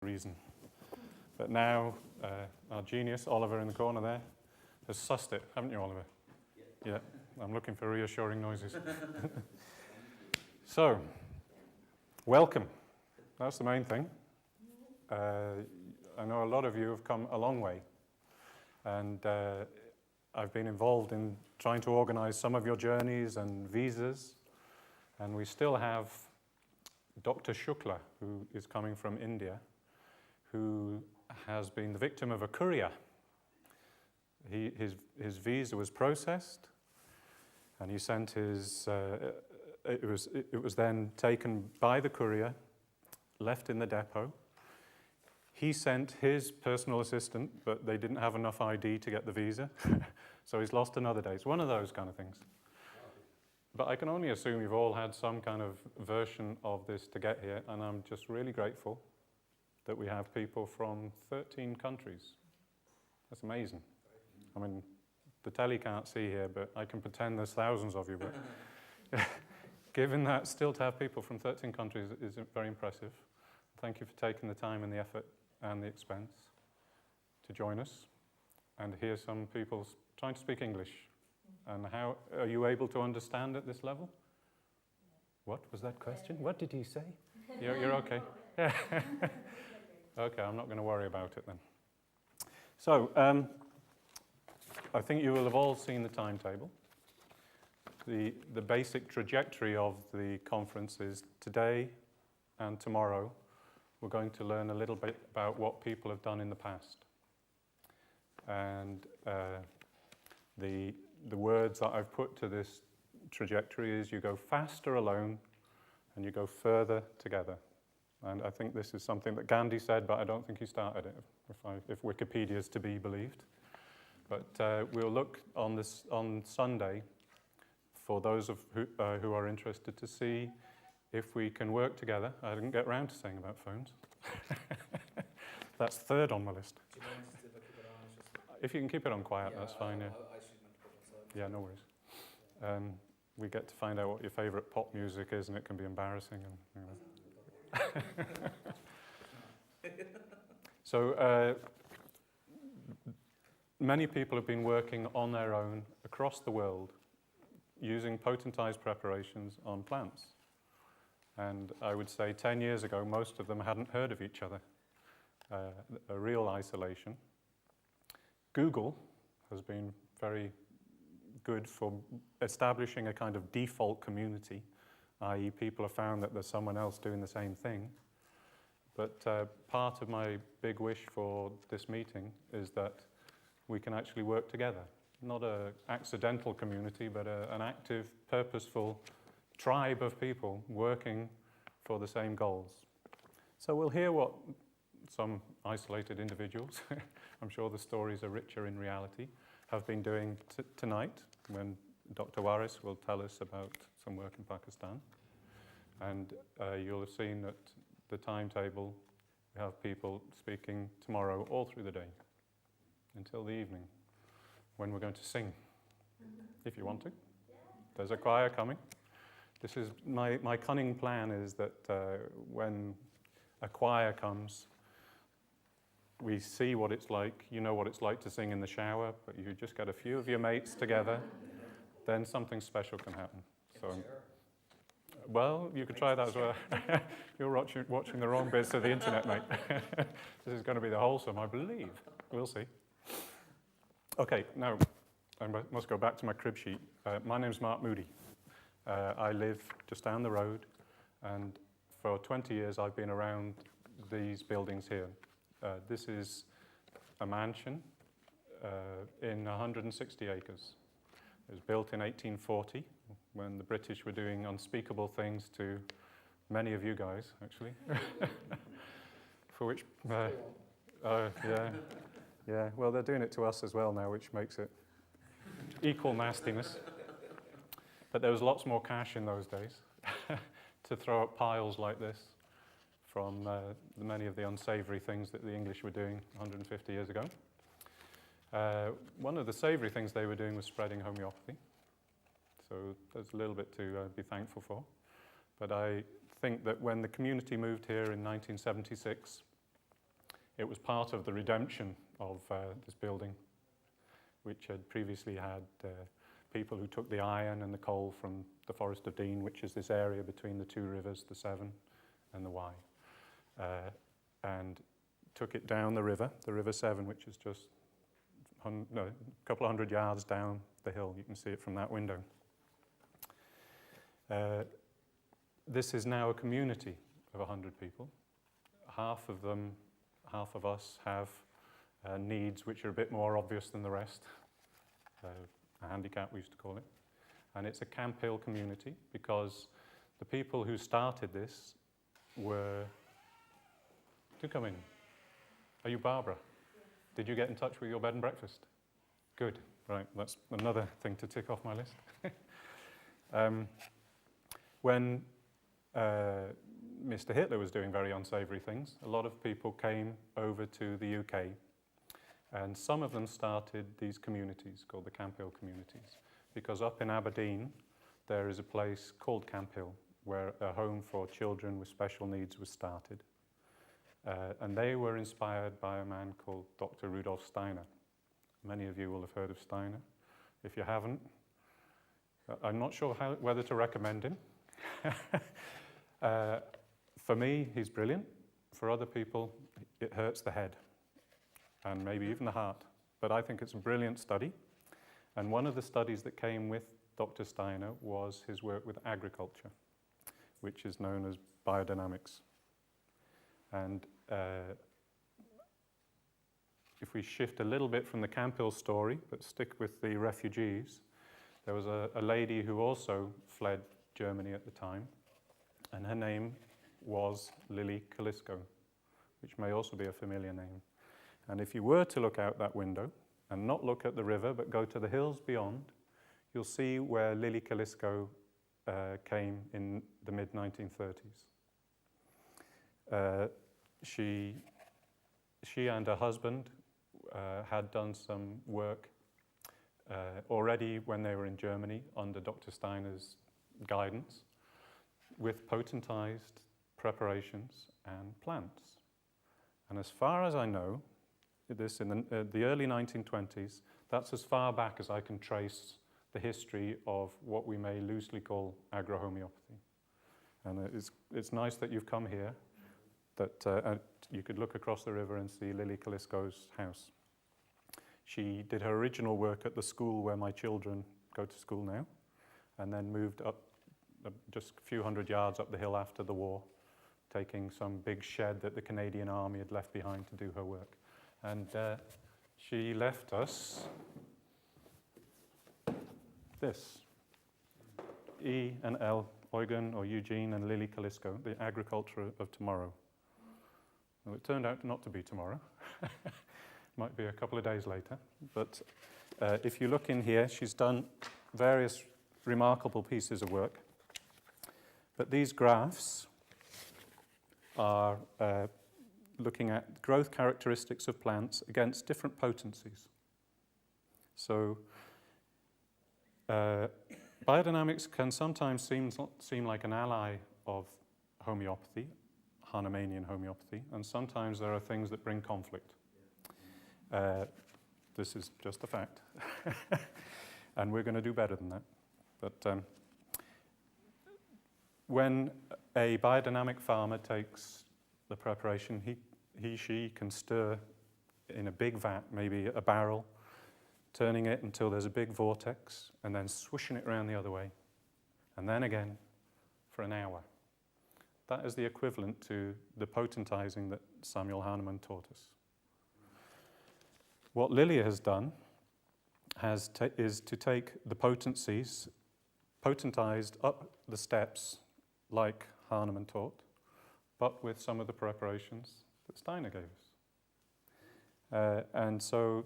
reason. But now, our genius, Oliver in the corner there, has sussed it, haven't you, Oliver? Yeah. I'm looking for reassuring noises. So, welcome. That's the main thing. I know a lot of you have come a long way, and I've been involved in trying to organize some of your journeys and visas, and we still have Dr. Shukla, who is coming from India, who has been the victim of a courier. His visa was processed, and he sent his. It was then taken by the courier, left in the depot. He sent his personal assistant, but they didn't have enough ID to get the visa, so he's lost another day. It's one of those kind of things. But I can only assume you've all had some kind of version of this to get here, and I'm just really grateful that we have people from 13 countries. That's amazing. I mean, the telly can't see here, but I can pretend there's thousands of you. But given that, still to have people from 13 countries is very impressive. Thank you for taking the time and the effort and the expense to join us and hear some people trying to speak English. And how are you able to understand at this level? What was that question? What did he say? You're okay. Okay, I'm not going to worry about it then. So, I think you will have all seen the timetable. The basic trajectory of the conference is today and tomorrow we're going to learn a little bit about what people have done in the past. And the words that I've put to this trajectory is you go faster alone and you go further together. And I think this is something that Gandhi said, but I don't think he started it, if Wikipedia is to be believed. But we'll look on Sunday for those who are interested to see if we can work together. I didn't get around to saying about phones. That's third on my list. Do you mind if I keep it on? If you can keep it on quiet, that's fine. Yeah. I should meant to put it on silent. Yeah, no worries. We get to find out what your favourite pop music is, and it can be embarrassing. And, So many people have been working on their own across the world using potentized preparations on plants. And I would say 10 years ago, most of them hadn't heard of each other, a real isolation. Google has been very good for establishing a kind of default community, i.e. people have found that there's someone else doing the same thing. But part of my big wish for this meeting is that we can actually work together. Not an accidental community, but an active, purposeful tribe of people working for the same goals. So we'll hear what some isolated individuals, I'm sure the stories are richer in reality, have been doing tonight, when Dr. Waris will tell us about some work in Pakistan. And you'll have seen that the timetable, we have people speaking tomorrow all through the day until the evening, when we're going to sing, if you want to. There's a choir coming. This is my cunning plan is that when a choir comes, we see what it's like. You know what it's like to sing in the shower, but you just get a few of your mates together, then something special can happen. So, well, you could try that as well. You're watching the wrong bits of the internet, mate. This is going to be the wholesome, I believe. We'll see. Okay, now I must go back to my crib sheet. My name's Mark Moodie. I live just down the road, and for 20 years I've been around these buildings here. This is a mansion in 160 acres. It was built in 1840 when the British were doing unspeakable things to many of you guys, actually. For which, yeah, well, they're doing it to us as well now, which makes it equal nastiness. But there was lots more cash in those days to throw up piles like this from many of the unsavory things that the English were doing 150 years ago. One of the savory things they were doing was spreading homeopathy. So there's a little bit to be thankful for. But I think that when the community moved here in 1976, It was part of the redemption of this building, which had previously had people who took the iron and the coal from the Forest of Dean, which is this area between the two rivers, the Severn and the Wye, and took it down the River Severn, which is just a couple of hundred yards down the hill. You can see it from that window. This is now a community of 100 people. Half of us have needs which are a bit more obvious than the rest. A handicap, we used to call it. And it's a Camp Hill community because the people who started this were... Do come in. Are you Barbara? Did you get in touch with your bed and breakfast? Good. Right, that's another thing to tick off my list. When Mr. Hitler was doing very unsavoury things, a lot of people came over to the UK, and some of them started these communities called the Camp Hill communities, because up in Aberdeen there is a place called Camp Hill where a home for children with special needs was started. And they were inspired by a man called Dr. Rudolf Steiner. Many of you will have heard of Steiner. If you haven't, I'm not sure whether to recommend him. For me, he's brilliant. For other people, it hurts the head and maybe even the heart. But I think it's a brilliant study. And one of the studies that came with Dr. Steiner was his work with agriculture, which is known as biodynamics. And if we shift a little bit from the Camp Hill story, but stick with the refugees, there was a lady who also fled Germany at the time, and her name was Lily Kalisko, which may also be a familiar name. And if you were to look out that window and not look at the river, but go to the hills beyond, you'll see where Lily Kalisko came in the mid-1930s. She and her husband had done some work already when they were in Germany under Dr. Steiner's guidance with potentized preparations and plants. And as far as I know, this in the early 1920s, that's as far back as I can trace the history of what we may loosely call agrohomeopathy. And it's nice that you've come here, that you could look across the river and see Lily Kalisko's house. She did her original work at the school where my children go to school now, and then moved up just a few hundred yards up the hill after the war, taking some big shed that the Canadian Army had left behind to do her work. And she left us this, E and L, Eugen or Eugene and Lily Kalisko, the agriculture of tomorrow. Well, it turned out not to be tomorrow. Might be a couple of days later. But if you look in here, she's done various remarkable pieces of work. But these graphs are looking at growth characteristics of plants against different potencies. So biodynamics can sometimes seem like an ally of homeopathy, Hahnemannian homeopathy, and sometimes there are things that bring conflict. This is just a fact. And we're going to do better than that. But when a biodynamic farmer takes the preparation, she can stir in a big vat, maybe a barrel, turning it until there's a big vortex, and then swishing it around the other way, and then again for an hour. That is the equivalent to the potentizing that Samuel Hahnemann taught us. What Lily has done is to take the potencies, potentized up the steps like Hahnemann taught, but with some of the preparations that Steiner gave us. And so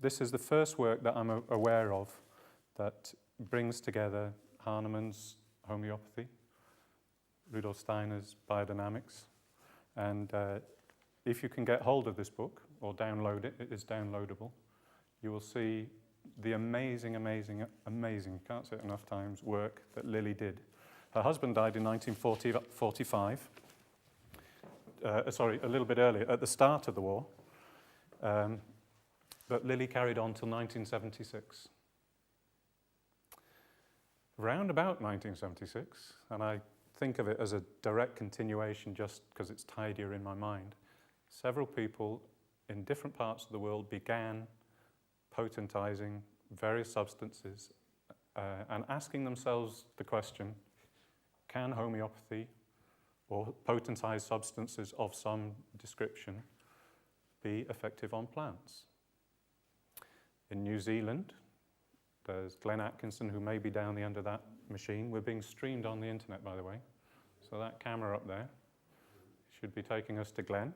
this is the first work that I'm aware of that brings together Hahnemann's homeopathy, Rudolf Steiner's biodynamics, and if you can get hold of this book or download it, it is downloadable, you will see the amazing, can't say it enough times, work that Lily did. Her husband died in 1945. a little bit earlier, at the start of the war. But Lilly carried on till 1976. Round about 1976, and I think of it as a direct continuation just because it's tidier in my mind, several people in different parts of the world began potentizing various substances and asking themselves the question, can homeopathy or potentized substances of some description be effective on plants? In New Zealand, there's Glenn Atkinson, who may be down the end of that machine. We're being streamed on the internet, by the way. So that camera up there should be taking us to Glenn,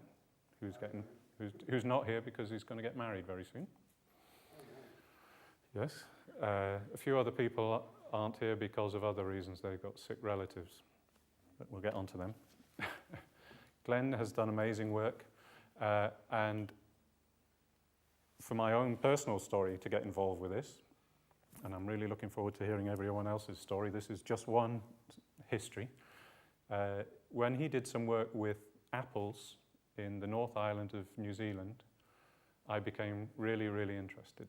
who's not here because he's going to get married very soon. Yes. A few other people aren't here because of other reasons. They've got sick relatives, but we'll get onto them. Glenn has done amazing work, and for my own personal story to get involved with this, and I'm really looking forward to hearing everyone else's story. This is just one history. When he did some work with apples in the North Island of New Zealand, I became really, really interested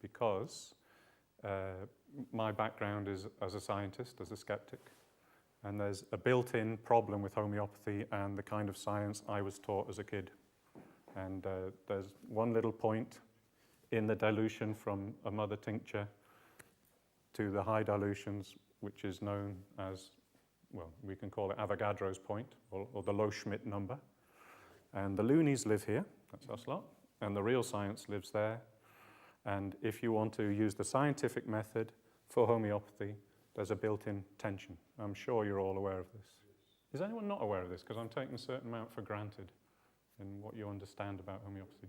because my background is as a scientist, as a skeptic, and there's a built-in problem with homeopathy and the kind of science I was taught as a kid. And there's one little point in the dilution from a mother tincture to the high dilutions, which is known as, well, we can call it Avogadro's point, or the Low-Schmidt number. And the loonies live here, that's us lot, and the real science lives there. And if you want to use the scientific method for homeopathy, there's a built-in tension. I'm sure you're all aware of this. Is anyone not aware of this? Because I'm taking a certain amount for granted in what you understand about homeopathy.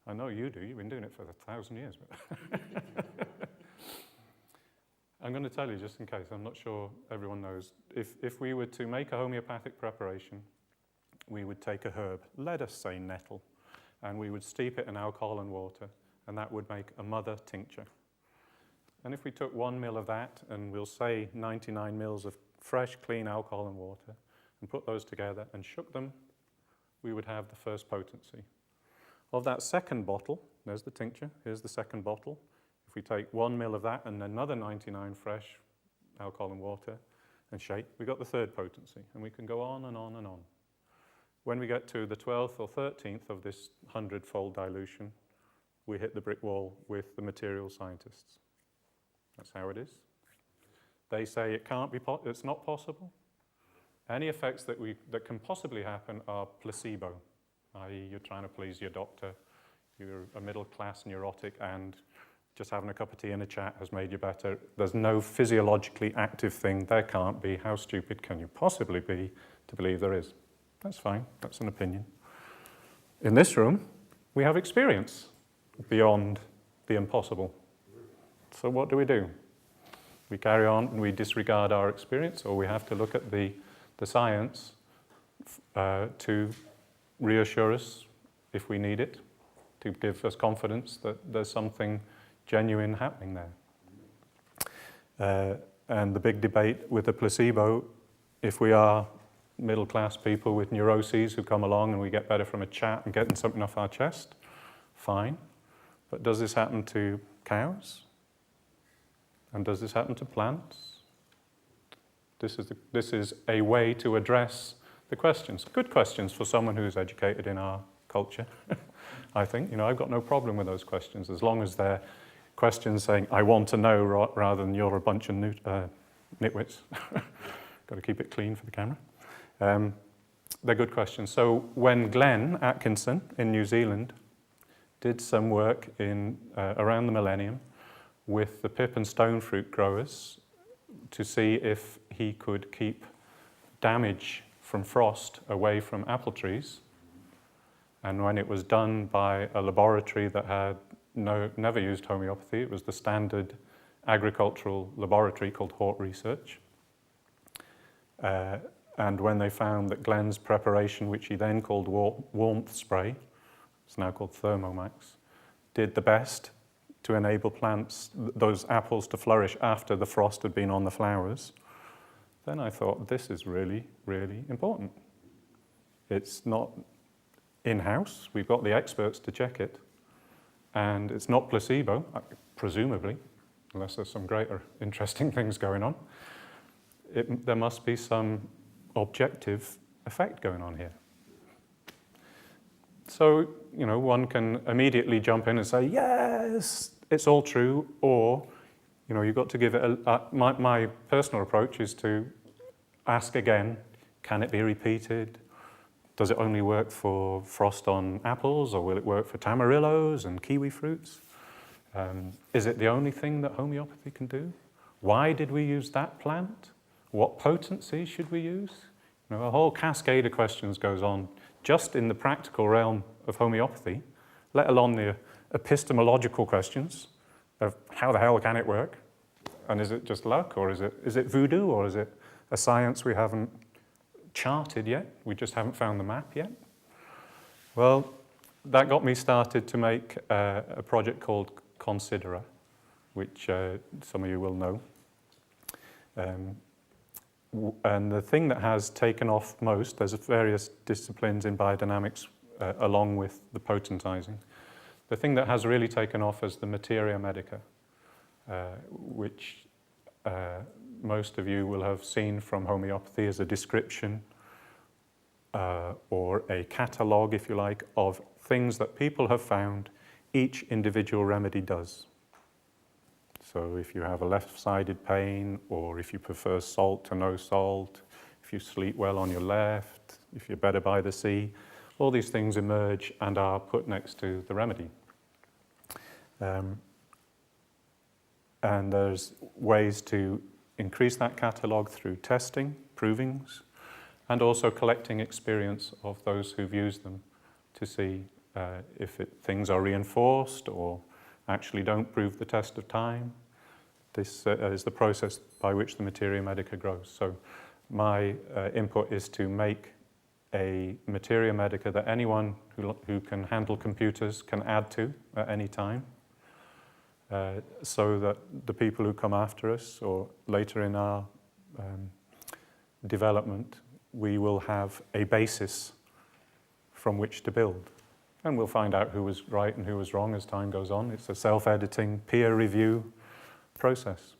I know you do, you've been doing it for 1,000 years. But I'm going to tell you just in case, I'm not sure everyone knows. If we were to make a homeopathic preparation, we would take a herb, let us say nettle, and we would steep it in alcohol and water, and that would make a mother tincture. And if we took 1 ml of that, and we'll say 99 ml of fresh, clean alcohol and water, and put those together and shook them, we would have the first potency. Of that second bottle, there's the tincture, here's the second bottle. If we take 1 ml of that and another 99 fresh alcohol and water and shake, we got the third potency, and we can go on and on and on. When we get to the 12th or 13th of this 100-fold dilution, we hit the brick wall with the material scientists. That's how it is. They say it can't be, it's not possible. Any effects that can possibly happen are placebo, i.e. you're trying to please your doctor, you're a middle-class neurotic, and just having a cup of tea and a chat has made you better. There's no physiologically active thing. There can't be. How stupid can you possibly be to believe there is? That's fine. That's an opinion. In this room, we have experience beyond the impossible. So what do? We carry on and we disregard our experience, or we have to look at the science to reassure us if we need it, to give us confidence that there's something genuine happening there. And the big debate with the placebo, if we are middle-class people with neuroses who come along and we get better from a chat and getting something off our chest, fine. But does this happen to cows? And does this happen to plants? This is a way to address the questions. Good questions for someone who's educated in our culture, I think. You know, I've got no problem with those questions, as long as they're questions saying, I want to know, rather than you're a bunch of nitwits. Got to keep it clean for the camera. They're good questions. So when Glenn Atkinson in New Zealand did some work in around the millennium with the pip and stone fruit growers to see if he could keep damage from frost away from apple trees, and when it was done by a laboratory that had never used homeopathy, it was the standard agricultural laboratory called Hort Research. And when they found that Glenn's preparation, which he then called warmth spray, it's now called Thermomax, did the best to enable plants, those apples, to flourish after the frost had been on the flowers, then I thought, this is really, really important. It's not in-house. We've got the experts to check it. And it's not placebo, presumably, unless there's some greater interesting things going on. There must be some objective effect going on here. So, you know, one can immediately jump in and say, yes, it's all true, or, you know, you've got to give it my personal approach is to ask again, can it be repeated? Does it only work for frost on apples, or will it work for tamarillos and kiwi fruits? Is it the only thing that homeopathy can do? Why did we use that plant? What potency should we use? You know, a whole cascade of questions goes on just in the practical realm of homeopathy, let alone the epistemological questions of how the hell can it work? And is it just luck, or is it voodoo, or is it a science we haven't charted yet? We just haven't found the map yet? Well, that got me started to make a project called Considera, which some of you will know. And the thing that has taken off most, there's various disciplines in biodynamics along with the potentizing. The thing that has really taken off is the materia medica, which most of you will have seen from homeopathy as a description or a catalogue, if you like, of things that people have found each individual remedy does. So if you have a left-sided pain, or if you prefer salt to no salt, if you sleep well on your left, if you're better by the sea, all these things emerge and are put next to the remedy. And there's ways to increase that catalogue through testing, provings, and also collecting experience of those who've used them to see if things are reinforced or actually don't prove the test of time. This is the process by which the materia medica grows. So my input is to make a materia medica that anyone who can handle computers can add to at any time, so that the people who come after us or later in our development, we will have a basis from which to build. And we'll find out who was right and who was wrong as time goes on. It's a self-editing, peer review process.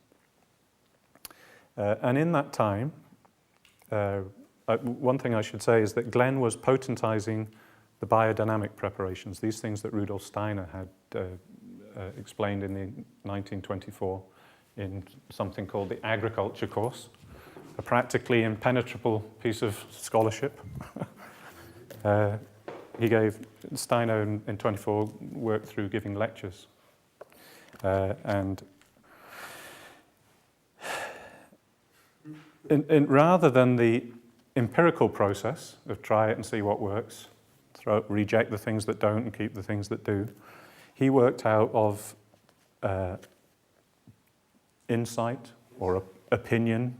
And in that time, one thing I should say is that Glenn was potentizing the biodynamic preparations, these things that Rudolf Steiner had explained in the 1924 in something called the agriculture course, a practically impenetrable piece of scholarship. Steiner in 24 worked through giving lectures. And rather than the empirical process of try it and see what works, reject the things that don't and keep the things that do, he worked out of insight or opinion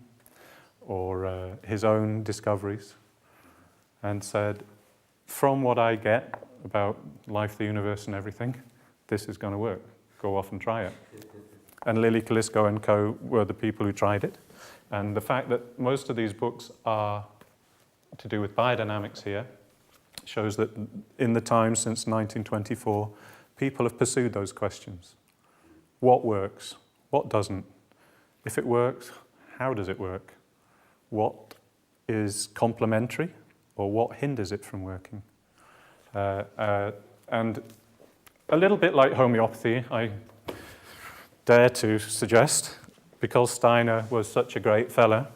or his own discoveries, and said, from what I get about life, the universe and everything, this is going to work. Go off and try it. And Lily Kalisko and co. were the people who tried it. And the fact that most of these books are to do with biodynamics here shows that in the time since 1924, people have pursued those questions. What works? What doesn't? If it works, how does it work? What is complementary, or what hinders it from working? And a little bit like homeopathy, I dare to suggest, because Steiner was such a great fella,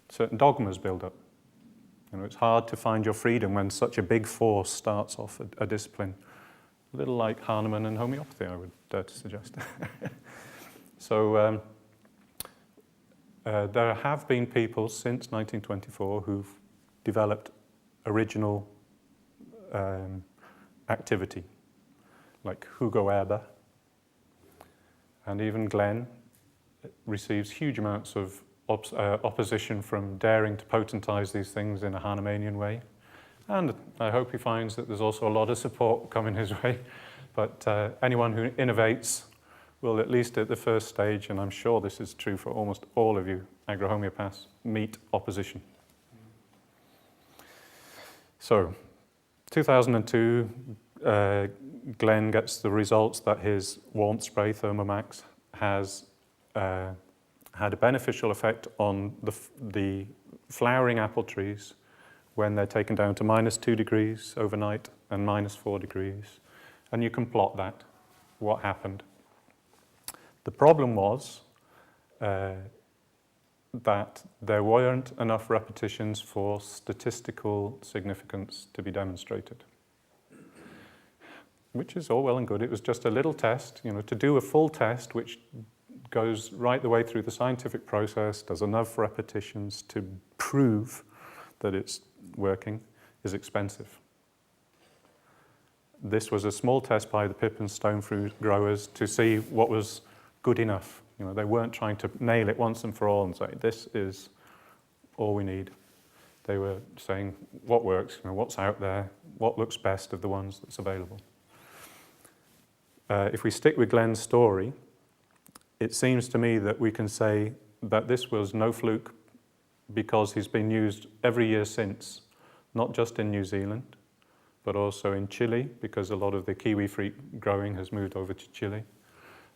certain dogmas build up. You know, it's hard to find your freedom when such a big force starts off a discipline. A little like Hahnemann and homeopathy, I would dare to suggest. So there have been people since 1924 who've developed original activity, like Hugo Eber, and even Glenn receives huge amounts of opposition from daring to potentize these things in a Hahnemannian way. And I hope he finds that there's also a lot of support coming his way. But anyone who innovates will, at least at the first stage, and I'm sure this is true for almost all of you agrohomeopaths, meet opposition. So, 2002, Glenn gets the results that his warmth spray, Thermomax, has had a beneficial effect on the flowering apple trees when they're taken down to -2 degrees overnight and -4 degrees. And you can plot that, what happened. The problem was that there weren't enough repetitions for statistical significance to be demonstrated. Which is all well and good. It was just a little test, to do a full test which goes right the way through the scientific process, does enough repetitions to prove that it's working, is expensive. This was a small test by the pip and stone fruit growers to see what was good enough. They weren't trying to nail it once and for all and say, this is all we need. They were saying what works, what's out there, what looks best of the ones that's available. If we stick with Glenn's story, it seems to me that we can say that this was no fluke because he's been used every year since, not just in New Zealand, but also in Chile, because a lot of the kiwi fruit growing has moved over to Chile,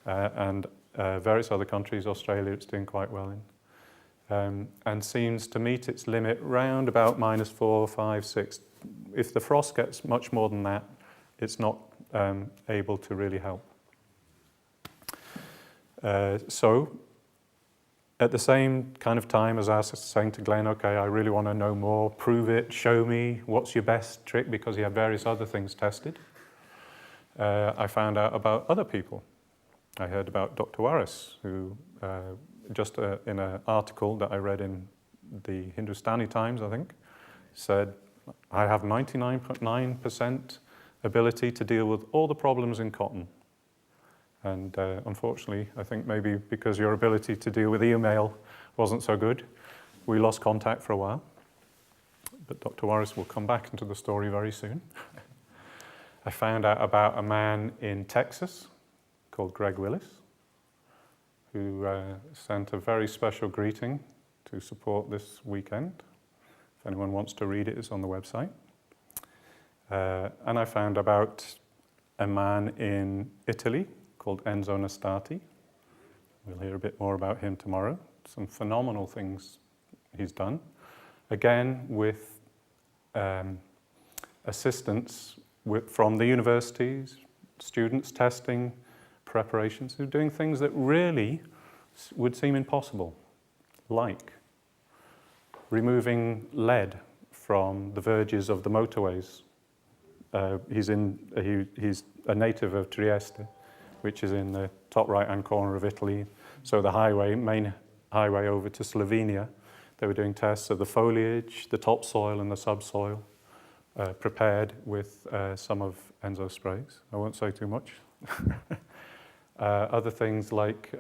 and various other countries. Australia it's doing quite well in, and seems to meet its limit round about -4, 5, 6. If the frost gets much more than that, it's not able to really help. So, at the same kind of time as I was saying to Glenn, okay, I really want to know more, prove it, show me, what's your best trick, because he had various other things tested, I found out about other people. I heard about Dr. Waris, who just in an article that I read in the Hindustani Times, I think, said, I have 99.9% ability to deal with all the problems in cotton. And unfortunately, I think maybe because your ability to deal with email wasn't so good, we lost contact for a while. But Dr. Waris will come back into the story very soon. I found out about a man in Texas called Greg Willis, who sent a very special greeting to support this weekend. If anyone wants to read it, it's on the website. And I found about a man in Italy called Enzo Nastati. We'll hear a bit more about him tomorrow. Some phenomenal things he's done. Again, with assistance from the universities, students testing, preparations, who are doing things that really would seem impossible, like removing lead from the verges of the motorways. He's a native of Trieste, which is in the top right-hand corner of Italy. So the main highway over to Slovenia, they were doing tests of the foliage, the topsoil and the subsoil, prepared with some of Enzo's sprays. I won't say too much. Other things like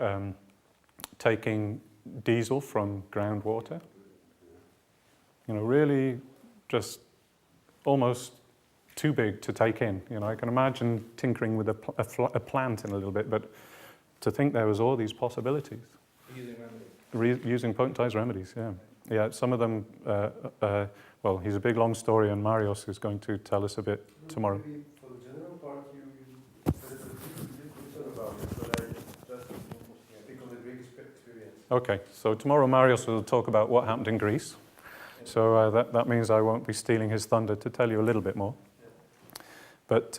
taking diesel from groundwater. Really just almost too big to take in. I can imagine tinkering with a plant in a little bit, but to think there was all these possibilities. Using remedies. Using potentized remedies, yeah. Yeah, some of them, well, he's a big long story, and Marios is going to tell us a bit tomorrow. Maybe for the general part, you said that you talk about it, but I just think of the Greek experience. Okay, so tomorrow Marios will talk about what happened in Greece. So that means I won't be stealing his thunder to tell you a little bit more. But,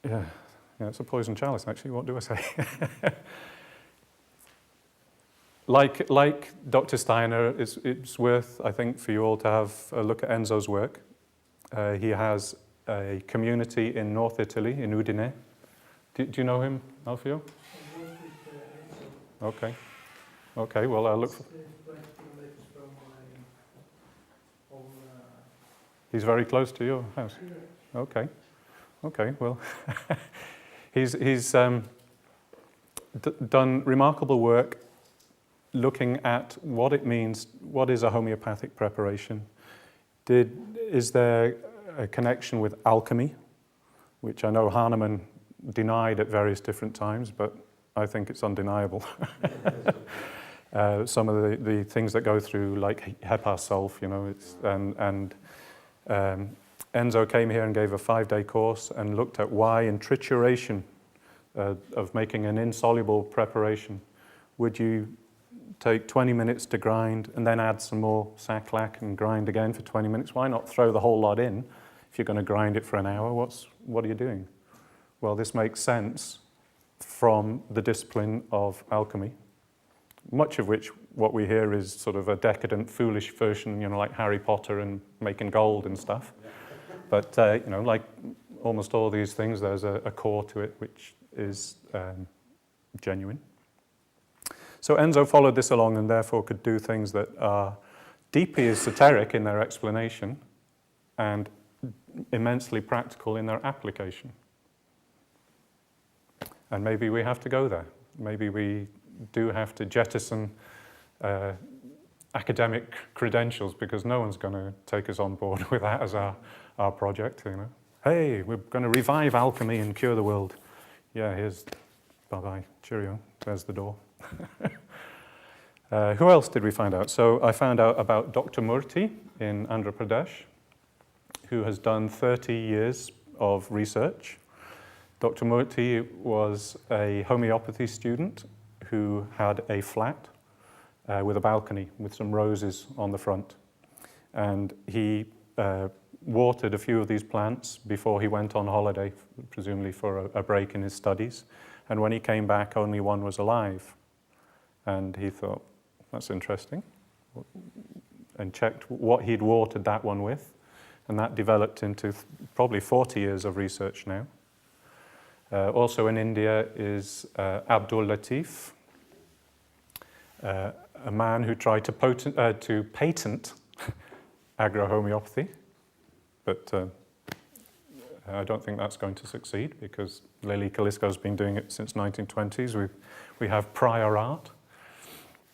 yeah, it's a poison chalice, actually. What do I say? Like Dr. Steiner, it's worth, I think, for you all to have a look at Enzo's work. He has a community in North Italy, in Udine. Do you know him, Alfio? Okay. Okay, well, I'll look for... He's very close to your house? Okay. Okay, well, he's done remarkable work looking at what it means, what is a homeopathic preparation. Is there a connection with alchemy, which I know Hahnemann denied at various different times, but I think it's undeniable. Some of the things that go through, like Hepar sulf, and Enzo came here and gave a 5-day course and looked at why in trituration of making an insoluble preparation, would you take 20 minutes to grind and then add some more sack-lac and grind again for 20 minutes? Why not throw the whole lot in if you're going to grind it for an hour? What are you doing? Well, this makes sense from the discipline of alchemy, much of which what we hear is sort of a decadent, foolish version, like Harry Potter and making gold and stuff. But, like almost all these things, there's a core to it which is genuine. So Enzo followed this along and therefore could do things that are deeply esoteric in their explanation and immensely practical in their application. And maybe we have to go there. Maybe we do have to jettison academic credentials because no one's going to take us on board with that as our project. Hey, we're going to revive alchemy and cure the world. Yeah, here's bye-bye, cheerio, there's the door. Who else did we find out? So I found out about Dr. Moodie in Andhra Pradesh, who has done 30 years of research. Dr. Moodie was a homeopathy student who had a flat with a balcony with some roses on the front. And he watered a few of these plants before he went on holiday, presumably for a break in his studies. And when he came back, only one was alive. And he thought, that's interesting, and checked what he'd watered that one with. And that developed into probably 40 years of research now. Also in India is Abdul Latif, a man who tried to patent agrohomeopathy, but I don't think that's going to succeed because Lily Kalisko's been doing it since 1920s. We have prior art.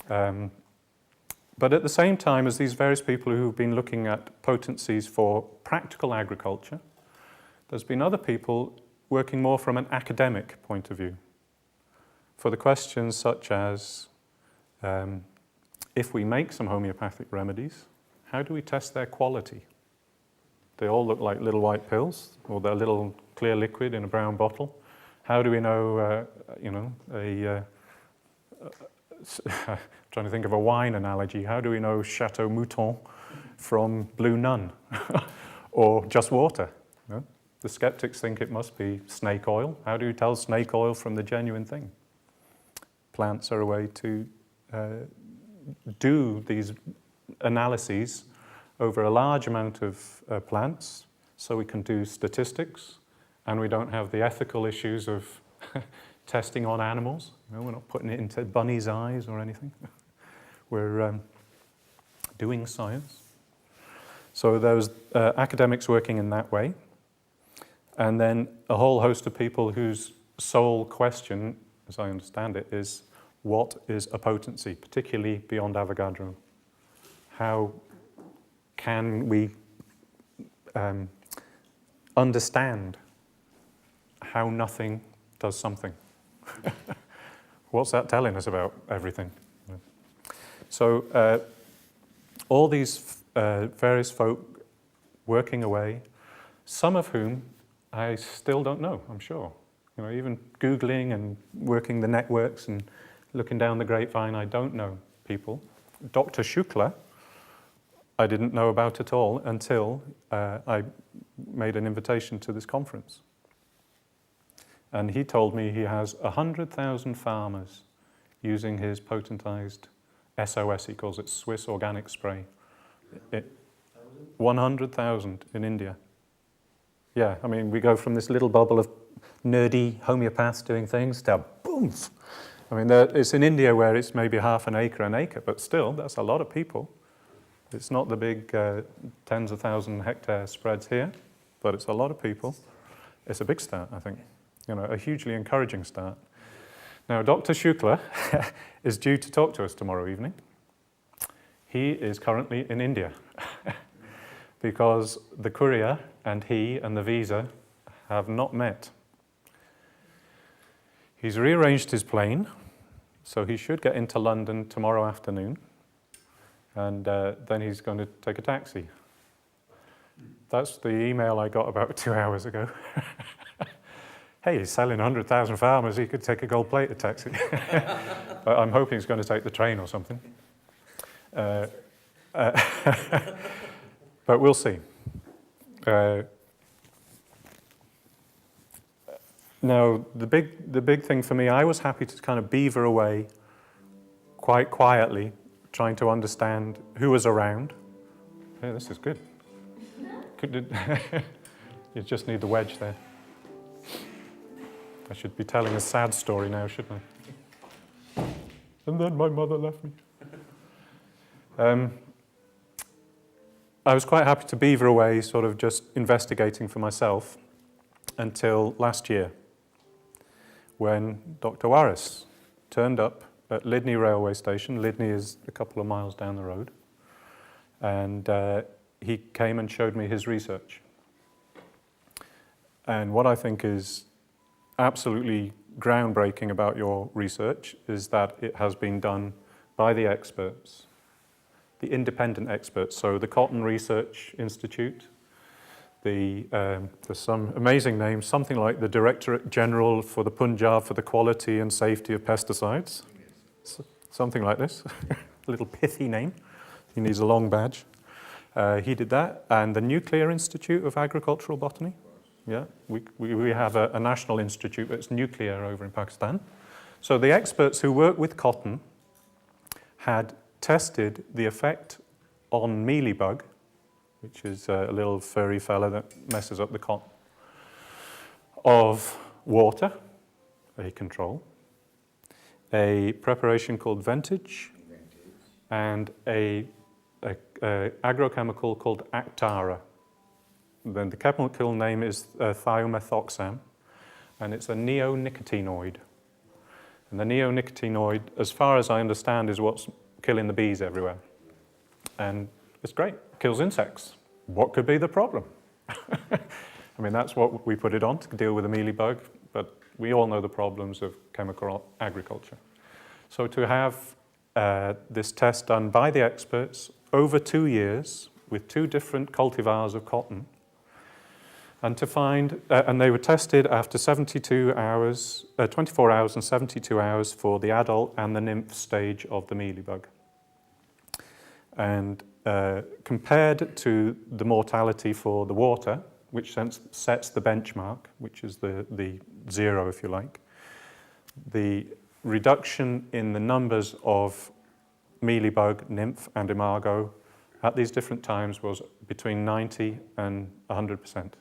But at the same time as these various people who've been looking at potencies for practical agriculture, there's been other people working more from an academic point of view for the questions such as, if we make some homeopathic remedies, how do we test their quality? They all look like little white pills, or they're little clear liquid in a brown bottle. How do we know, trying to think of a wine analogy, how do we know Chateau Mouton from Blue Nun or just water? No? The skeptics think it must be snake oil. How do you tell snake oil from the genuine thing? Plants are a way to do these analyses over a large amount of plants, so we can do statistics, and we don't have the ethical issues of testing on animals. We're not putting it into bunnies' eyes or anything. We're doing science. So there's academics working in that way, and then a whole host of people whose sole question, as I understand it, is what is a potency, particularly beyond Avogadro? How can we understand how nothing does something? What's that telling us about everything? So all these various folk working away, some of whom I still don't know, I'm sure. Even Googling and working the networks and looking down the grapevine, I don't know people. Dr. Shukla, I didn't know about at all until I made an invitation to this conference. And he told me he has 100,000 farmers using his potentized SOS, he calls it Swiss Organic Spray. 100,000 in India. Yeah, I mean, we go from this little bubble of nerdy homeopaths doing things to boom. I mean, it's in India where it's maybe half an acre, but still, that's a lot of people. It's not the big tens of thousand hectare spreads here, but it's a lot of people. It's a big start, I think. A hugely encouraging start. Now, Dr. Shukla is due to talk to us tomorrow evening. He is currently in India because the courier and he and the visa have not met. He's rearranged his plane, so he should get into London tomorrow afternoon, and then he's going to take a taxi. That's the email I got about 2 hours ago. Hey, he's selling 100,000 farmers, he could take a gold-plated taxi. But I'm hoping he's going to take the train or something. But we'll see. Now, the big thing for me, I was happy to kind of beaver away quite quietly, trying to understand who was around. Yeah, this is good. You just need the wedge there. I should be telling a sad story now, shouldn't I? And then my mother left me. I was quite happy to beaver away, sort of just investigating for myself, until last year, when Dr. Warris turned up at Lydney railway station. Lydney is a couple of miles down the road. And he came and showed me his research. And what I think is absolutely groundbreaking about your research is that it has been done by the experts, the independent experts. So the Cotton Research Institute, there's some amazing name, something like the Directorate General for the Punjab for the Quality and Safety of Pesticides, something like this, a little pithy name. He needs a long badge. He did that, and the Nuclear Institute of Agricultural Botany. Yeah, we have a national institute that's nuclear over in Pakistan. So the experts who work with cotton had tested the effect on mealybug, which is a little furry fella that messes up the cotton, of water, a control, a preparation called Ventage, and a agrochemical called Actara. Then the chemical name is thiomethoxam, and it's a neonicotinoid. And the neonicotinoid, as far as I understand, is what's killing the bees everywhere. And it's great, kills insects. What could be the problem? I mean, that's what we put it on, to deal with the mealybug, but we all know the problems of chemical agriculture. So to have this test done by the experts over 2 years with 2 different cultivars of cotton, and to find, and they were tested after 72 hours, 24 hours and 72 hours for the adult and the nymph stage of the mealybug. And compared to the mortality for the water, which sets the benchmark, which is the 0, if you like, the reduction in the numbers of mealybug, nymph, and imago at these different times was between 90 and 100%,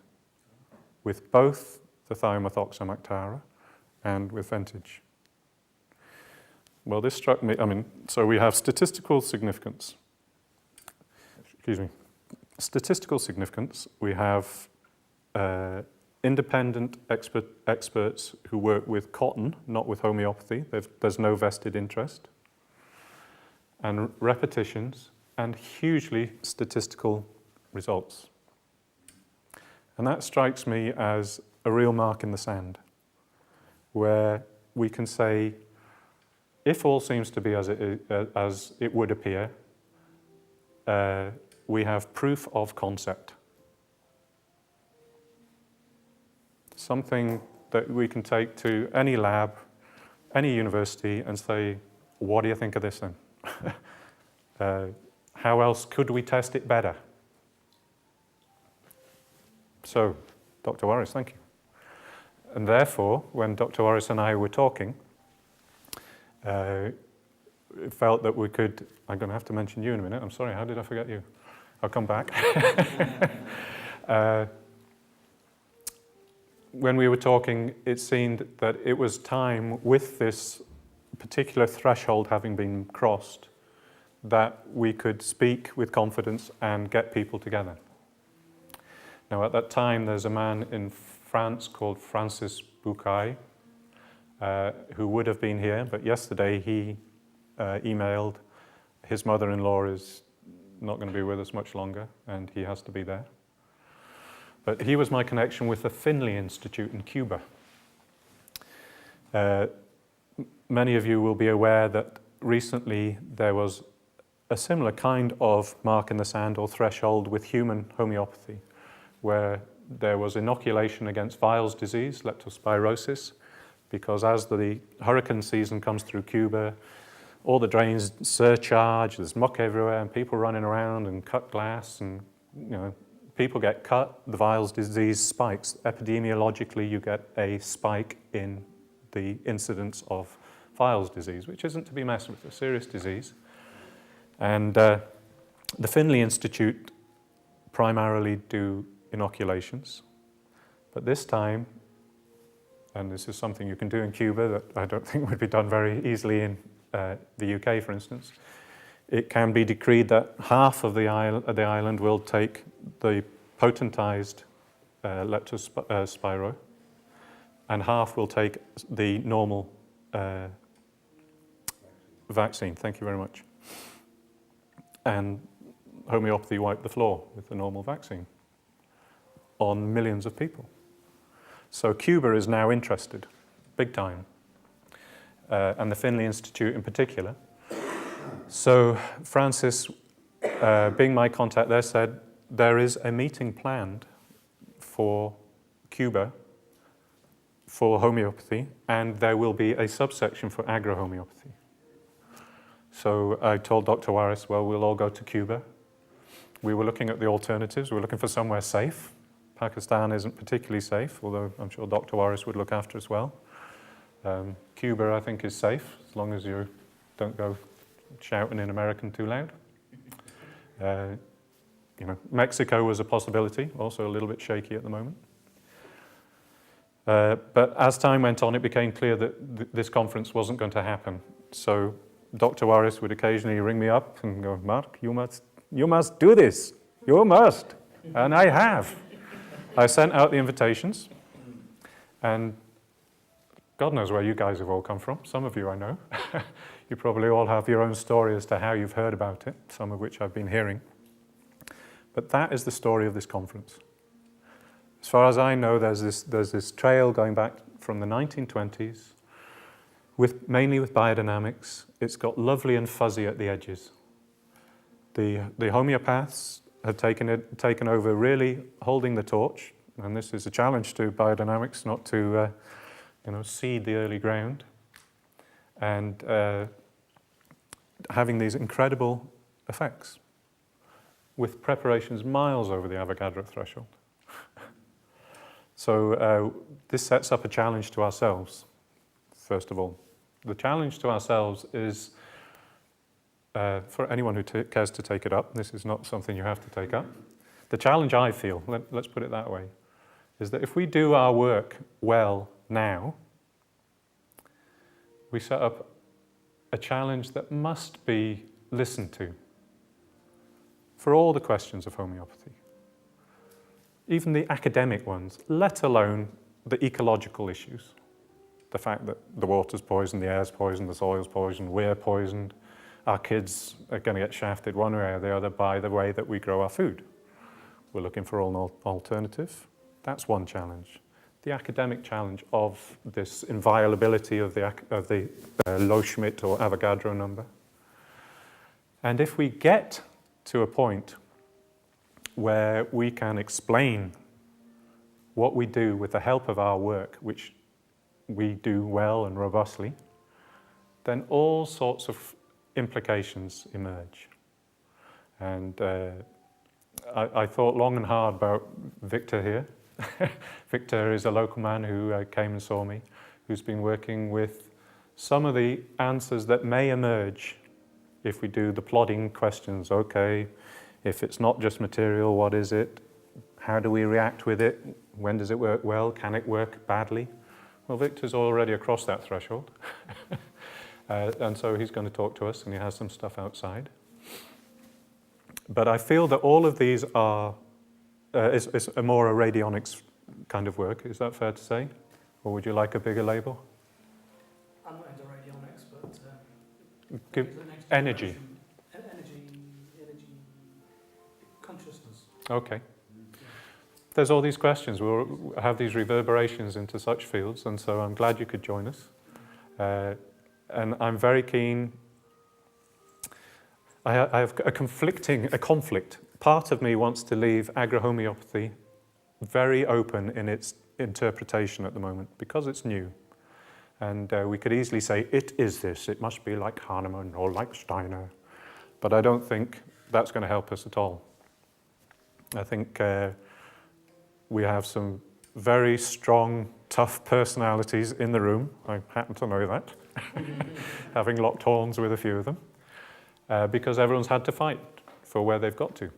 with both the thiomethoxam Actara and with Ventage. Well, this struck me, so we have statistical significance. Statistical significance, we have independent experts who work with cotton, not with homeopathy. There's no vested interest. And repetitions, and hugely statistical results. And that strikes me as a real mark in the sand, where we can say, if all seems to be as it would appear, we have proof of concept. Something that we can take to any lab, any university, and say, what do you think of this then? How else could we test it better? So, Dr. Warris, thank you. And therefore, when Dr. Warris and I were talking, it felt that we could, I'm going to have to mention you in a minute. I'm sorry, how did I forget you? I'll come back. When we were talking, it seemed that it was time, with this particular threshold having been crossed, that we could speak with confidence and get people together. Now, at that time, there's a man in France called Francis Bucaille, who would have been here, but yesterday he emailed. His mother-in-law is not going to be with us much longer, and he has to be there. But he was my connection with the Finley Institute in Cuba. Many of you will be aware that recently there was a similar kind of mark in the sand or threshold with human homeopathy, where there was inoculation against Weil's disease, leptospirosis, because as the hurricane season comes through Cuba, all the drains surcharge, there's muck everywhere, and people running around and cut glass, and people get cut, the Weil's disease spikes. Epidemiologically, you get a spike in the incidence of Weil's disease, which isn't to be messed with, a serious disease. And the Finley Institute primarily do inoculations, but this time, and this is something you can do in Cuba that I don't think would be done very easily in the UK, for instance, it can be decreed that half of the island will take the potentized leptospiro, and half will take the normal vaccine. Thank you very much. And homeopathy wiped the floor with the normal vaccine on millions of people. So Cuba is now interested, big time, and the Finley Institute in particular. So Francis, being my contact there, said there is a meeting planned for Cuba for homeopathy, and there will be a subsection for agrohomeopathy. So I told Dr. Juarez, well, we'll all go to Cuba. We were looking at the alternatives. We were looking for somewhere safe. Pakistan isn't particularly safe, although I'm sure Dr. Juarez would look after as well. Cuba, I think, is safe, as long as you don't go shouting in American too loud. Mexico was a possibility, also a little bit shaky at the moment. But as time went on, it became clear that this conference wasn't going to happen. So Dr. Juarez would occasionally ring me up and go, Mark, you must do this. You must. And I have. I sent out the invitations, and God knows where you guys have all come from. Some of you I know. You probably all have your own story as to how you've heard about it, some of which I've been hearing. But that is the story of this conference. As far as I know, there's this trail going back from the 1920s, mainly with biodynamics. It's got lovely and fuzzy at the edges. The homeopaths have taken over, really holding the torch, and this is a challenge to biodynamics, not to seed the early ground, and having these incredible effects with preparations miles over the Avogadro threshold. So this sets up a challenge to ourselves, first of all. The challenge to ourselves is, for anyone who cares to take it up, this is not something you have to take up. The challenge I feel, let's put it that way, is that if we do our work well now, we set up a challenge that must be listened to for all the questions of homeopathy. Even the academic ones, let alone the ecological issues. The fact that the water's poisoned, the air's poisoned, the soil's poisoned, we're poisoned. Our kids are going to get shafted one way or the other by the way that we grow our food. We're looking for an alternative. That's one challenge. The academic challenge of this inviolability of the Low-Schmidt or Avogadro number. And if we get to a point where we can explain what we do with the help of our work, which we do well and robustly, then all sorts of implications emerge. And I thought long and hard about Victor here. Victor is a local man who came and saw me, who's been working with some of the answers that may emerge if we do the plodding questions. Okay, if it's not just material, what is it? How do we react with it? When does it work well? Can it work badly? Well, Victor's already across that threshold. And so he's going to talk to us, and he has some stuff outside. But I feel that all of these are is a more a radionics kind of work. Is that fair to say? Or would you like a bigger label? I'm not into radionics, but Give energy. Energy consciousness. Okay. There's all these questions. We'll have these reverberations into such fields, and so I'm glad you could join us. And I'm very keen. I have a conflict. Part of me wants to leave agrohomeopathy very open in its interpretation at the moment because it's new. And we could easily say, it is this, it must be like Hahnemann or like Steiner. But I don't think that's going to help us at all. I think we have some very strong, tough personalities in the room. I happen to know that, having locked horns with a few of them, because everyone's had to fight for where they've got to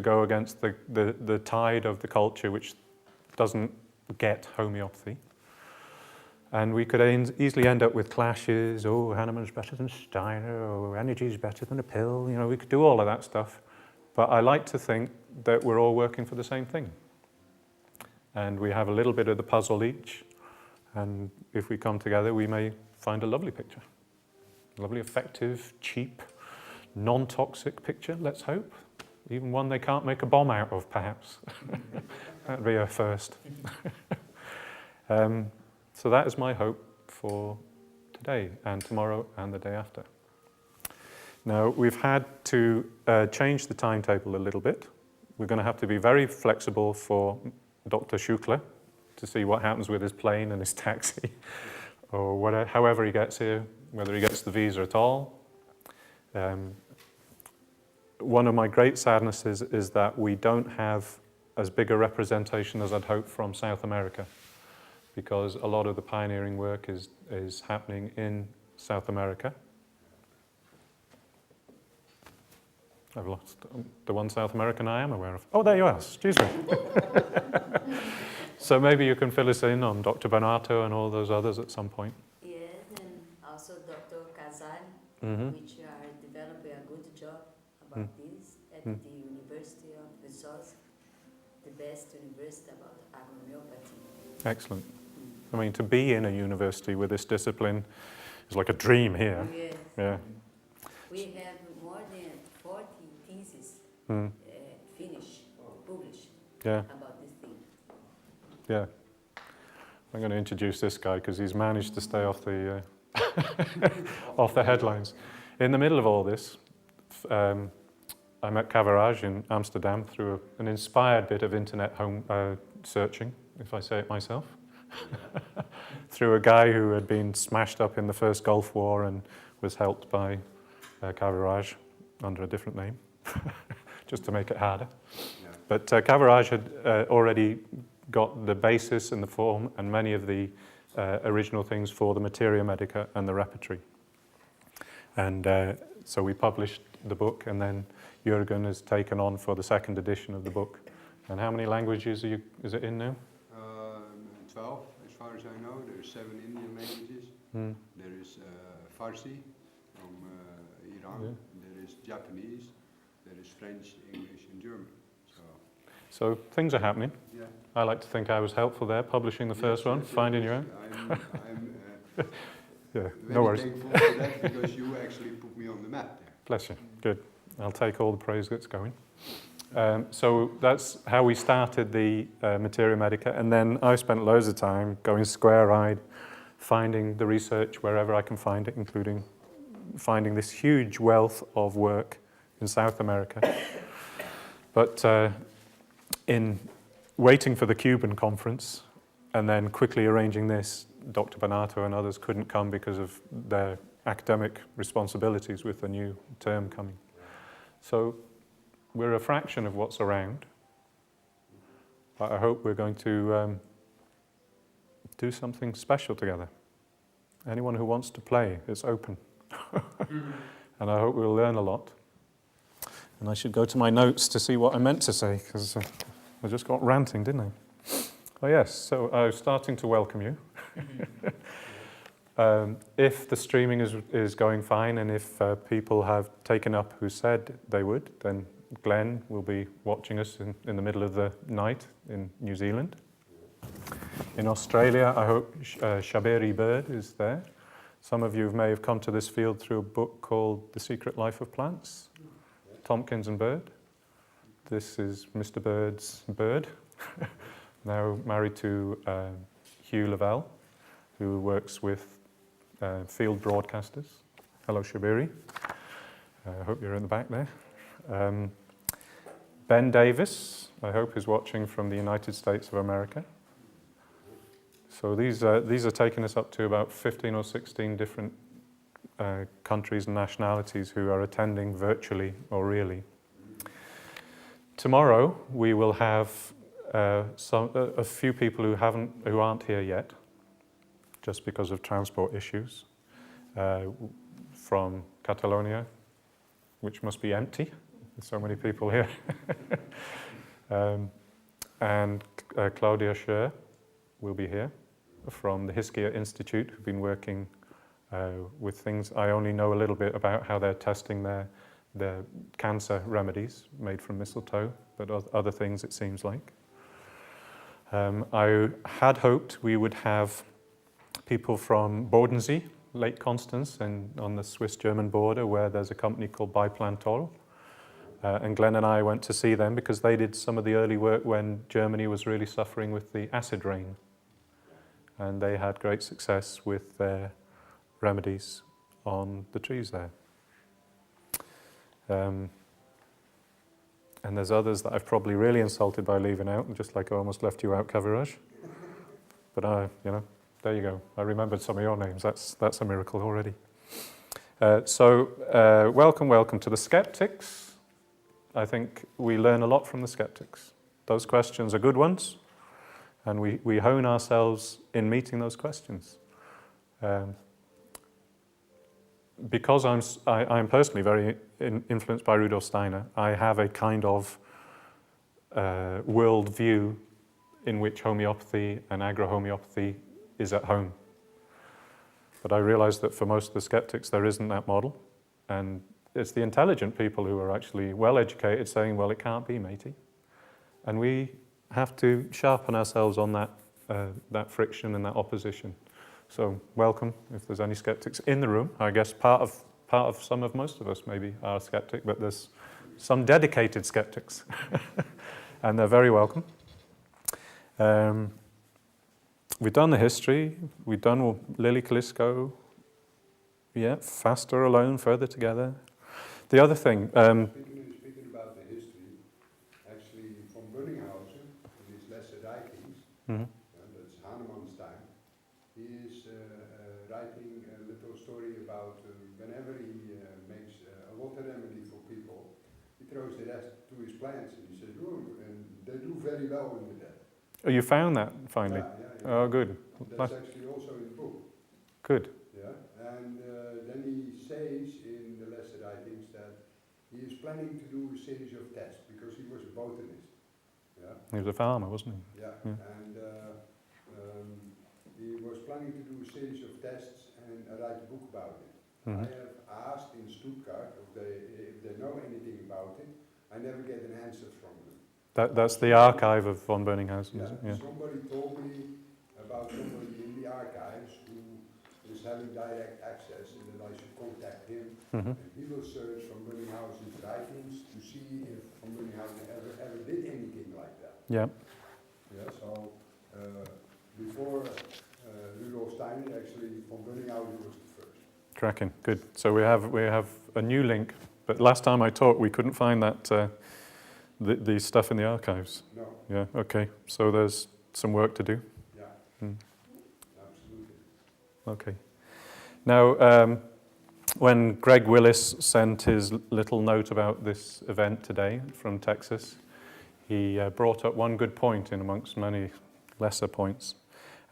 go against the tide of the culture which doesn't get homeopathy. And we could easily end up with clashes. Oh, Hahnemann's better than Steiner, or energy's better than a pill. You know, we could do all of that stuff. But I like to think that we're all working for the same thing. And we have a little bit of the puzzle each. And if we come together, we may find a lovely picture. A lovely, effective, cheap, non-toxic picture, let's hope. Even one they can't make a bomb out of, perhaps. That'd be a first. So that is my hope for today and tomorrow and the day after. Now, we've had to change the timetable a little bit. We're going to have to be very flexible for Dr. Shukla to see what happens with his plane and his taxi, or whatever, however he gets here, whether he gets the visa at all. One of my great sadnesses is that we don't have as big a representation as I'd hoped from South America, because a lot of the pioneering work is happening in South America. I've lost the one South American I am aware of. Oh, there you are, excuse me. So maybe you can fill us in on Dr. Banato and all those others at some point. Yes, and also Dr. Casal, which are developing a good job about this at the University of Viçosa, the best university about agrohomeopathy. Excellent. I mean, to be in a university with this discipline is like a dream here. Yes. Yeah. We have more than 40 theses finished, published Yeah. about this thing. Yeah. I'm going to introduce this guy because he's managed to stay off the off the headlines. In the middle of all this, I met Cavarage in Amsterdam through an inspired bit of internet home searching, if I say it myself. Through a guy who had been smashed up in the first Gulf War and was helped by Cavarage under a different name, just to make it harder. Yeah. But Cavarage had already got the basis and the form and many of the original things for the Materia Medica and the repertory. And so we published the book, and then Jürgen has taken on for the second edition of the book. And how many languages is it in now? 12, as far as I know. There are 7 Indian languages. There is Farsi from Iran. Yeah. There is Japanese. There is French, English, and German. So things are happening. Yeah. I like to think I was helpful there, publishing the first one, finding your own. I'm yeah, no worries. very thankful for that, because you actually put me on the map there. Bless you. Good. I'll take all the praise that's going. So that's how we started the Materia Medica, and then I spent loads of time going square-eyed, finding the research wherever I can find it, including finding this huge wealth of work in South America. But in waiting for the Cuban conference and then quickly arranging this, Dr. Banato and others couldn't come because of their academic responsibilities with the new term coming. So we're a fraction of what's around, but I hope we're going to do something special together. Anyone who wants to play, it's open. And I hope we'll learn a lot. And I should go to my notes to see what I meant to say, because I just got ranting, didn't I? Oh yes, so I was starting to welcome you. If the streaming is going fine, and if people have taken up who said they would, then Glenn will be watching us in the middle of the night in New Zealand. In Australia, I hope Shaberi Bird is there. Some of you may have come to this field through a book called The Secret Life of Plants, Tompkins and Bird. This is Mr. Bird's bird, now married to Hugh Lavelle, who works with field broadcasters. Hello, Shabiri. I hope you're in the back there. Ben Davis, I hope, is watching from the United States of America. So these are taking us up to about 15 or 16 different countries and nationalities who are attending virtually or really. Tomorrow we will have a few people who aren't here yet, just because of transport issues, from Catalonia, which must be empty. There's so many people here. And Claudia Scher will be here from the Hiskia Institute, who've been working with things. I only know a little bit about how they're testing their cancer remedies made from mistletoe, but other things it seems like. I had hoped we would have people from Bodensee, Lake Constance, and on the Swiss-German border, where there's a company called Biplantoll. And Glenn and I went to see them because they did some of the early work when Germany was really suffering with the acid rain. And they had great success with their remedies on the trees there. And there's others that I've probably really insulted by leaving out, just like I almost left you out, Kaviraj. But there you go. I remembered some of your names. That's a miracle already. Welcome to the skeptics. I think we learn a lot from the skeptics. Those questions are good ones, and we hone ourselves in meeting those questions. Because I'm personally very influenced by Rudolf Steiner, I have a kind of world view in which homeopathy and agrohomeopathy is at home. But I realize that for most of the skeptics there isn't that model, and it's the intelligent people who are actually well educated saying, well, it can't be, matey. And we have to sharpen ourselves on that friction and that opposition. So welcome, if there's any skeptics in the room. I guess part of most of us maybe are skeptic, but there's some dedicated skeptics. And they're very welcome. We've done the history, we've done Lily Kalisko, faster alone, further together. The other thing... Speaking about the history, actually from Bunninghausen, in his lesser writings, that's Hahnemann's time, he is writing a little story about whenever he makes a water remedy for people, he throws the rest to his plants, and he says, oh, and they do very well with that. Oh, you found that finally? Yeah. Oh, good. That's actually also in the book. Good. Yeah, and then he says in the lesser writings that he is planning to do a series of tests because he was a botanist. Yeah. He was a farmer, wasn't he? Yeah. And he was planning to do a series of tests and write a book about it. I have asked in Stuttgart if they know anything about it. I never get an answer from them. That's the archive of von Bönninghausen, is it? Yeah. Somebody told me about somebody in the archives who is having direct access, and that I should contact him. And he will search von Bönninghausen's writings to see if von Bönninghausen ever did anything like that. Yeah. Yeah. So before Rudolf Steiner, actually von Bönninghausen was the first. Cracking. Good. So we have a new link, but last time I talked, we couldn't find that the stuff in the archives. No. Yeah. Okay. So there's some work to do. Yeah. Absolutely. Okay. Now, when Greg Willis sent his little note about this event today from Texas, he brought up one good point in amongst many lesser points,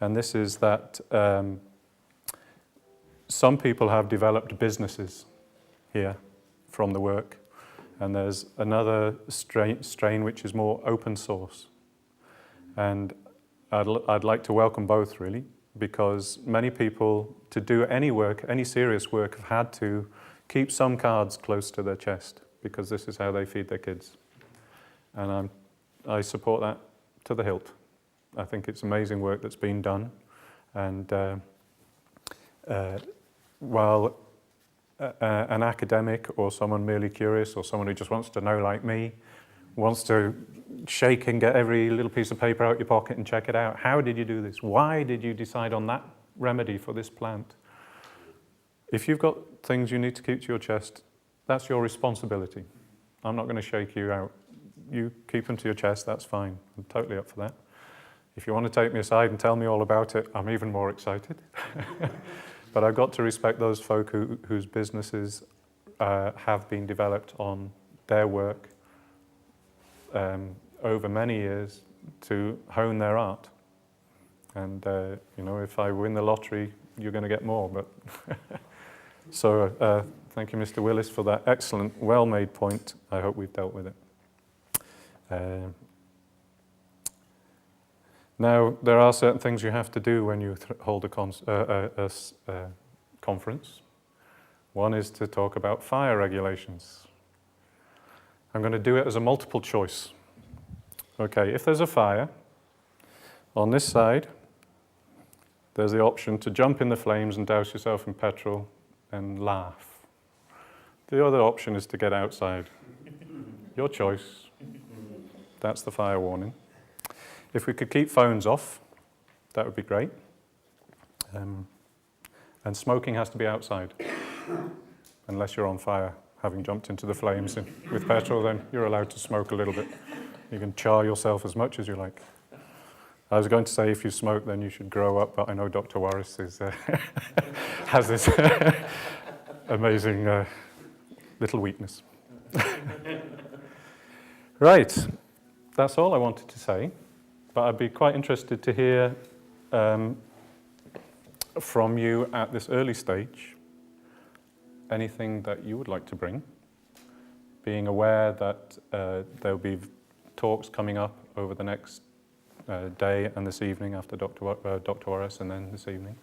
and this is that some people have developed businesses here from the work, and there's another strain which is more open source. And I'd like to welcome both, really, because many people, to do any work, any serious work, have had to keep some cards close to their chest, because this is how they feed their kids. And I support that to the hilt. I think it's amazing work that's been done. And while an academic or someone merely curious or someone who just wants to know like me wants to shake and get every little piece of paper out your pocket and check it out. How did you do this? Why did you decide on that remedy for this plant? If you've got things you need to keep to your chest, that's your responsibility. I'm not going to shake you out you keep them to your chest, that's fine. I'm totally up for that. If you want to take me aside and tell me all about it, I'm even more excited. But I've got to respect those folk whose businesses have been developed on their work over many years to hone their art. And you know, if I win the lottery, you're going to get more. But so thank you, Mr. Willis, for that excellent, well-made point. I hope we've dealt with it. Now, there are certain things you have to do when you hold a conference. One is to talk about fire regulations. I'm going to do it as a multiple choice. Okay, if there's a fire, on this side, there's the option to jump in the flames and douse yourself in petrol and laugh. The other option is to get outside. Your choice. That's the fire warning. If we could keep phones off, that would be great. And smoking has to be outside. Unless you're on fire, having jumped into the flames with petrol, then you're allowed to smoke a little bit. You can char yourself as much as you like. I was going to say if you smoke, then you should grow up, but I know Dr. Warris is, has this amazing little weakness. Right, that's all I wanted to say. But I'd be quite interested to hear from you at this early stage anything that you would like to bring, being aware that there'll be talks coming up over the next day and this evening after Dr. Warris, and then this evening,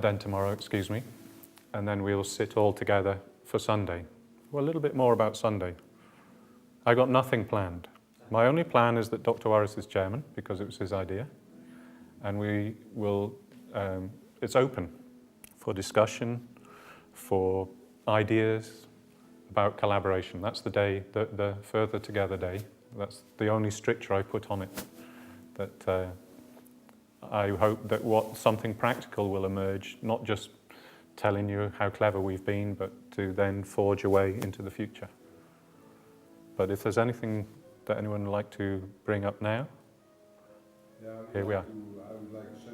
then tomorrow, excuse me, and then we'll sit all together for Sunday. Well, a little bit more about Sunday. I got nothing planned. My only plan is that Dr. Warris is chairman, because it was his idea, and we will, it's open for discussion, for ideas about collaboration. That's the day, the Further Together Day. That's the only stricture I put on it, that I hope that something practical will emerge, not just telling you how clever we've been, but to then forge a way into the future. But if there's anything that anyone would like to bring up now? Yeah, Here we are. I would like to